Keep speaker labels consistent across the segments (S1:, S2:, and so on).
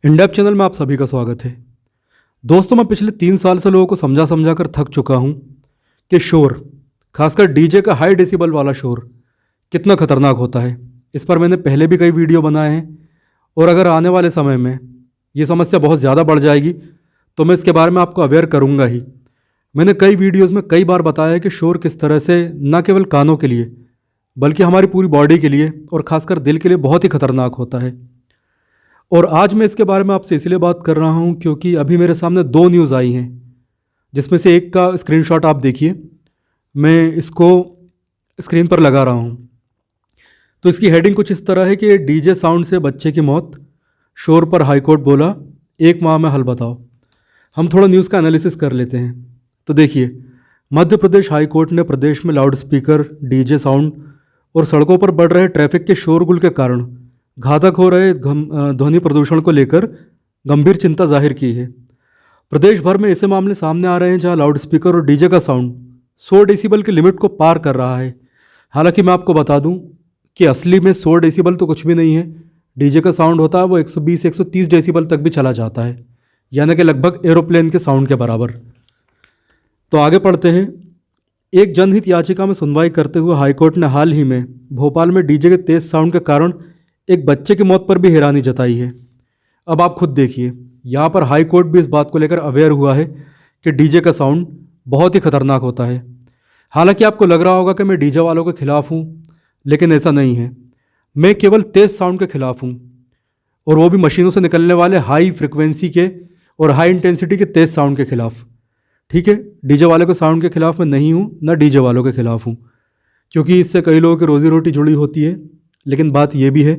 S1: In-depth channel में आप सभी का स्वागत है। दोस्तों, मैं पिछले 3 साल से लोगों को समझा कर थक चुका हूँ कि शोर, खासकर डीजे का हाई डेसिबल वाला शोर कितना खतरनाक होता है। इस पर मैंने पहले भी कई वीडियो बनाए हैं और अगर आने वाले समय में ये समस्या बहुत ज़्यादा बढ़ जाएगी तो मैं इसके बारे में आपको अवेयर करूँगा ही। मैंने कई वीडियोज़ में कई बार बताया है कि शोर किस तरह से न केवल कानों के लिए बल्कि हमारी पूरी बॉडी के लिए और ख़ासकर दिल के लिए बहुत ही खतरनाक होता है। और आज मैं इसके बारे में आपसे इसलिए बात कर रहा हूं क्योंकि अभी मेरे सामने 2 न्यूज़ आई हैं, जिसमें से एक का स्क्रीनशॉट आप देखिए। मैं इसको स्क्रीन पर लगा रहा हूं। तो इसकी हेडिंग कुछ इस तरह है कि डीजे साउंड से बच्चे की मौत, शोर पर हाईकोर्ट बोला 1 माह में हल बताओ। हम थोड़ा न्यूज़ का एनालिसिस कर लेते हैं। तो देखिए, मध्य प्रदेश हाईकोर्ट ने प्रदेश में लाउड स्पीकर, डीजे साउंड और सड़कों पर बढ़ रहे ट्रैफिक के शोरगुल के कारण घातक हो रहे ध्वनि प्रदूषण को लेकर गंभीर चिंता जाहिर की है। प्रदेश भर में ऐसे मामले सामने आ रहे हैं जहां लाउड स्पीकर और डीजे का साउंड 100 डेसिबल की लिमिट को पार कर रहा है। हालांकि मैं आपको बता दूं कि असली में 100 डेसिबल तो कुछ भी नहीं है। डीजे का साउंड होता है वो 120-130 डेसिबल तक भी चला जाता है, यानी कि लगभग एरोप्लेन के साउंड के बराबर। तो आगे पढ़ते हैं। एक जनहित याचिका में सुनवाई करते हुए हाईकोर्ट ने हाल ही में भोपाल में डीजे के तेज साउंड के कारण एक बच्चे की मौत पर भी हैरानी जताई है। अब आप खुद देखिए, यहाँ पर हाई कोर्ट भी इस बात को लेकर अवेयर हुआ है कि डीजे का साउंड बहुत ही खतरनाक होता है। हालांकि आपको लग रहा होगा कि मैं डीजे वालों के खिलाफ हूँ, लेकिन ऐसा नहीं है। मैं केवल तेज़ साउंड के खिलाफ हूँ, और वो भी मशीनों से निकलने वाले हाई फ्रिक्वेंसी के और हाई इंटेंसिटी के तेज़ साउंड के खिलाफ। ठीक है, डीजे वाले के साउंड के खिलाफ मैं नहीं हूँ, ना डीजे वालों के खिलाफ हूँ, क्योंकि इससे कई लोगों की रोजी रोटी जुड़ी होती है। लेकिन बात यह भी है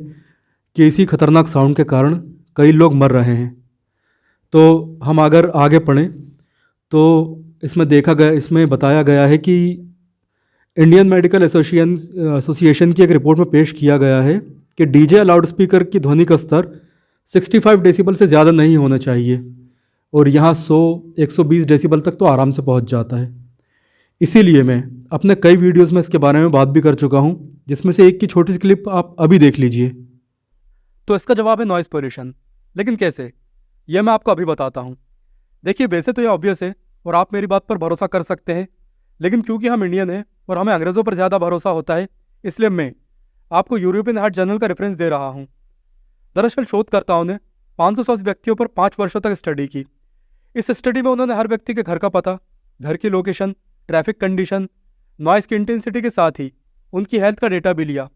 S1: कि इसी खतरनाक साउंड के कारण कई लोग मर रहे हैं। तो हम अगर आगे पढ़ें तो इसमें बताया गया है कि इंडियन मेडिकल एसोसिएशन की एक रिपोर्ट में पेश किया गया है कि डीजे या लाउड स्पीकर की ध्वनि का स्तर 65 डेसिबल से ज़्यादा नहीं होना चाहिए, और यहाँ 100-120 डेसिबल तक तो आराम से पहुँच जाता है। इसीलिए मैं अपने कई वीडियोज़ में इसके बारे में बात भी कर चुका हूँ, जिसमें से एक की छोटी सी क्लिप आप अभी देख लीजिए। तो इसका जवाब है नॉइज़ पोल्यूशन। लेकिन कैसे, यह मैं आपको अभी बताता हूँ। देखिए, वैसे तो यह ऑब्वियस है और आप मेरी बात पर भरोसा कर सकते हैं, लेकिन क्योंकि हम इंडियन हैं और हमें अंग्रेज़ों पर ज़्यादा भरोसा होता है, इसलिए मैं आपको यूरोपियन हार्ट जर्नल का रेफरेंस दे रहा हूँ। दरअसल शोधकर्ताओं ने 500 व्यक्तियों पर 5 वर्षों तक स्टडी की। इस स्टडी में उन्होंने हर व्यक्ति के घर का पता, घर की लोकेशन, ट्रैफिक कंडीशन, नॉइज़ की इंटेंसिटी के साथ ही उनकी हेल्थ का डेटा भी लिया।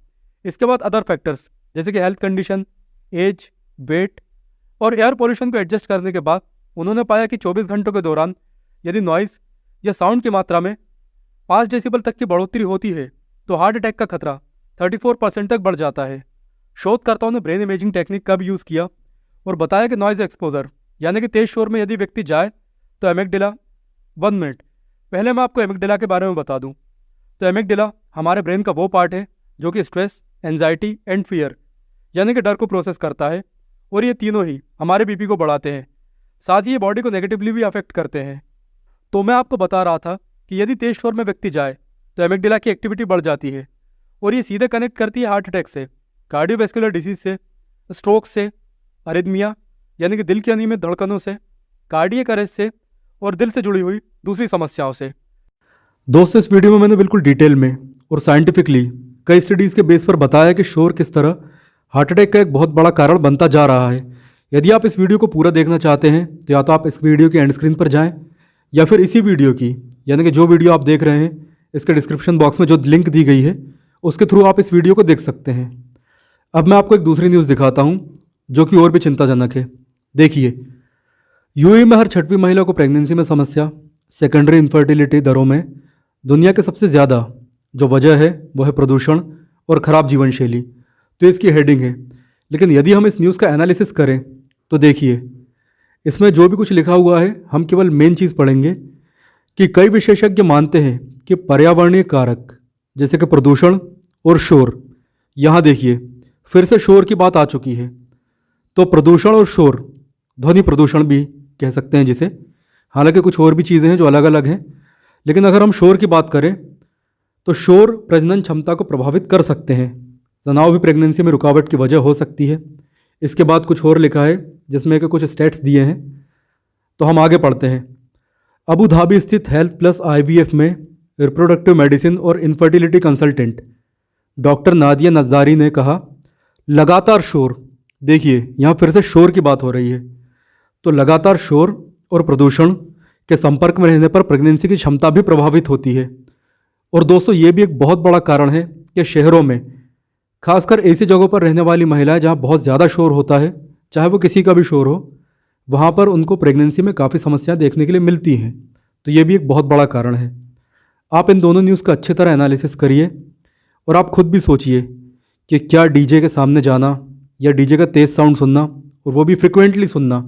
S1: इसके बाद अदर फैक्टर्स जैसे कि हेल्थ कंडीशन, एज, वेट और एयर पोल्यूशन को एडजस्ट करने के बाद उन्होंने पाया कि 24 घंटों के दौरान यदि नॉइज़ या साउंड की मात्रा में 5 डेसिबल तक की बढ़ोतरी होती है तो हार्ट अटैक का खतरा 34% तक बढ़ जाता है। शोधकर्ताओं ने ब्रेन इमेजिंग टेक्निक का भी यूज़ किया और बताया कि नॉइज़ एक्सपोजर यानी कि तेज शोर में यदि व्यक्ति जाए तो एमिगडाला 1 मिनट पहले मैं आपको एमिगडाला के बारे में बता दूं। तो एमिगडाला हमारे ब्रेन का वो पार्ट है जो कि स्ट्रेस, एंजाइटी एंड फियर यानी कि डर को प्रोसेस करता है, और ये तीनों ही हमारे बीपी को बढ़ाते हैं, साथ ही ये बॉडी को नेगेटिवली भी अफेक्ट करते हैं। तो मैं आपको बता रहा था कि यदि तेज शोर में व्यक्ति जाए तो एमिगडाला की एक्टिविटी बढ़ जाती है और ये सीधे कनेक्ट करती है हार्ट अटैक से, कार्डियोवैस्कुलर डिजीज से, स्ट्रोक से, अरिथमिया यानी कि दिल की अनियमित धड़कनों से, कार्डियक अरेस्ट से और दिल से जुड़ी हुई दूसरी समस्याओं से। दोस्तों, इस वीडियो में मैंने बिल्कुल डिटेल में और साइंटिफिकली कई स्टडीज़ के बेस पर बताया कि शोर किस तरह हार्ट अटैक का एक बहुत बड़ा कारण बनता जा रहा है। यदि आप इस वीडियो को पूरा देखना चाहते हैं तो या तो आप इस वीडियो के एंड स्क्रीन पर जाएं, या फिर इसी वीडियो की यानी कि जो वीडियो आप देख रहे हैं इसके डिस्क्रिप्शन बॉक्स में जो लिंक दी गई है उसके थ्रू आप इस वीडियो को देख सकते हैं। अब मैं आपको एक दूसरी न्यूज़ दिखाता हूँ जो कि और भी चिंताजनक है। देखिए, यूएई में हर 6वीं महिला को प्रेगनेंसी में समस्या, सेकेंडरी इनफर्टिलिटी दरों में दुनिया के सबसे ज़्यादा जो वजह है वो है प्रदूषण और ख़राब जीवन शैली। तो इसकी हेडिंग है। लेकिन यदि हम इस न्यूज़ का एनालिसिस करें तो देखिए, इसमें जो भी कुछ लिखा हुआ है हम केवल मेन चीज़ पढ़ेंगे कि कई विशेषज्ञ मानते हैं कि पर्यावरणीय कारक जैसे कि प्रदूषण और शोर, यहाँ देखिए फिर से शोर की बात आ चुकी है। तो प्रदूषण और शोर, ध्वनि प्रदूषण भी कह सकते हैं जिसे, हालांकि कुछ और भी चीज़ें हैं जो अलग अलग हैं। लेकिन अगर हम शोर की बात करें तो शोर प्रजनन क्षमता को प्रभावित कर सकते हैं। तनाव भी प्रेगनेंसी में रुकावट की वजह हो सकती है। इसके बाद कुछ और लिखा है जिसमें कि कुछ स्टेट्स दिए हैं, तो हम आगे पढ़ते हैं। अबू धाबी स्थित हेल्थ प्लस IVF में रिप्रोडक्टिव मेडिसिन और इनफर्टिलिटी कंसल्टेंट डॉक्टर नादिया नज़ारी ने कहा, लगातार शोर, देखिए यहाँ फिर से शोर की बात हो रही है, तो लगातार शोर और प्रदूषण के संपर्क में रहने पर प्रेगनेंसी की क्षमता भी प्रभावित होती है। और दोस्तों ये भी एक बहुत बड़ा कारण है कि शहरों में, खासकर ऐसी जगहों पर रहने वाली महिलाएं जहाँ बहुत ज़्यादा शोर होता है, चाहे वो किसी का भी शोर हो, वहाँ पर उनको प्रेगनेंसी में काफ़ी समस्याएं देखने के लिए मिलती हैं। तो ये भी एक बहुत बड़ा कारण है। आप इन दोनों न्यूज़ का अच्छी तरह एनालिसिस करिए और आप खुद भी सोचिए कि क्या डीजे के सामने जाना या डीजे का तेज़ साउंड सुनना, और वो भी फ्रिक्वेंटली सुनना,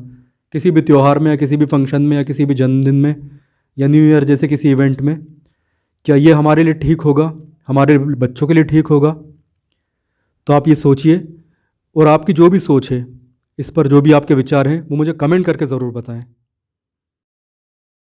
S1: किसी भी त्यौहार में या किसी भी फंक्शन में या किसी भी जन्मदिन में या न्यू ईयर जैसे किसी इवेंट में, क्या ये हमारे लिए ठीक होगा, हमारे बच्चों के लिए ठीक होगा? तो आप ये सोचिए, और आपकी जो भी सोच है इस पर, जो भी आपके विचार हैं, वो मुझे कमेंट करके ज़रूर बताएं।